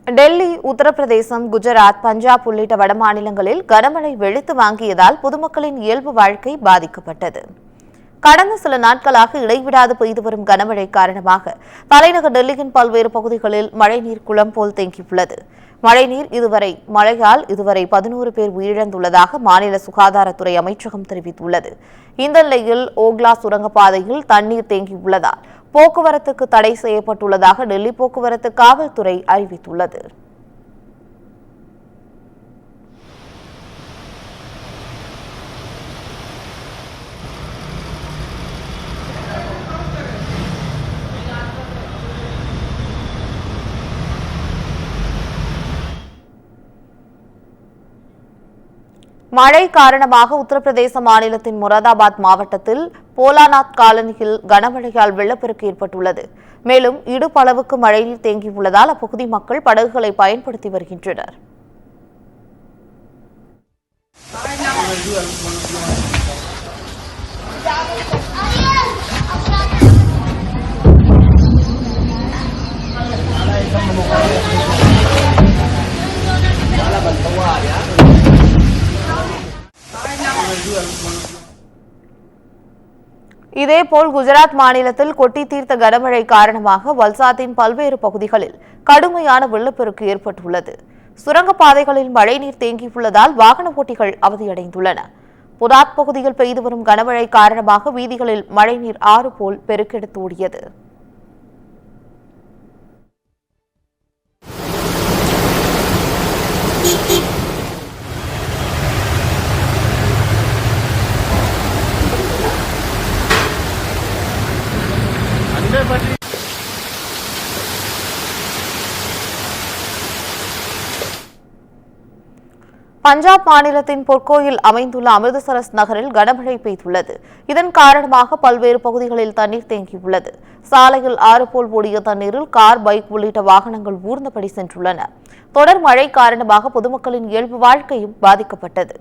டெல்லி, உத்தரப்பிரதேசம், குஜராத், பஞ்சாப் உள்ளிட்ட வடமாநிலங்களில் கனமழை வெளுத்து வாங்கியதால் பொதுமக்களின் இயல்பு வாழ்க்கை பாதிக்கப்பட்டது. கடந்த சில நாட்களாக இடைவிடாது பெய்து வரும் கனமழை காரணமாக தலைநகர் டெல்லியின் பல்வேறு பகுதிகளில் மழைநீர் குளம் போல் தேங்கியுள்ளது. மழையால் இதுவரை 11 பேர் உயிரிழந்துள்ளதாக மாநில சுகாதாரத்துறை அமைச்சகம் தெரிவித்துள்ளது. இந்த நிலையில் ஓக்லா சுரங்கப்பாதையில் தண்ணீர் தேங்கியுள்ளதால் போக்குவரத்துக்கு தடை செய்யப்பட்டுள்ளதாக டெல்லி போக்குவரத்து காவல்துறை அறிவித்துள்ளது. மழை காரணமாக உத்தரப்பிரதேச மாநிலத்தின் மொராதாபாத் மாவட்டத்தில் போலாநாத் காலனியில் கனமழையால் வெள்ளப்பெருக்கு ஏற்பட்டுள்ளது. மேலும் இடுப்பளவுக்கு மழைநீர் தேங்கியுள்ளதால் அப்பகுதி மக்கள் படகுகளை பயன்படுத்தி வருகின்றனர். இதேபோல் குஜராத் மாநிலத்தில் கொட்டி தீர்த்த கனமழை காரணமாக வல்சாத்தின் பல்வேறு பகுதிகளில் கடுமையான வெள்ளப்பெருக்கு ஏற்பட்டுள்ளது. சுரங்கப்பாதைகளில் மழைநீர் தேங்கியுள்ளதால் வாகன ஓட்டிகள் அவதியடைந்துள்ளன. புதாத் பகுதியில் பெய்து வரும் கனமழை காரணமாக வீதிகளில் மழைநீர் ஆறு போல் பெருக்கெடுத்து ஓடியது. பஞ்சாப் மாநிலத்தின் பொற்கோயில் அமைந்துள்ள அமிர்தசரஸ் நகரில் கனமழை பெய்துள்ளது. இதன் காரணமாக பல்வேறு பகுதிகளில் தண்ணீர் தேங்கியுள்ளது. சாலையில் ஆறு போல் ஓடிய தண்ணீரில் கார், பைக் உள்ளிட்ட வாகனங்கள் ஊர்ந்தபடி சென்றுள்ளன. தொடர் மழை காரணமாக பொதுமக்களின் இயல்பு வாழ்க்கையும் பாதிக்கப்பட்டது.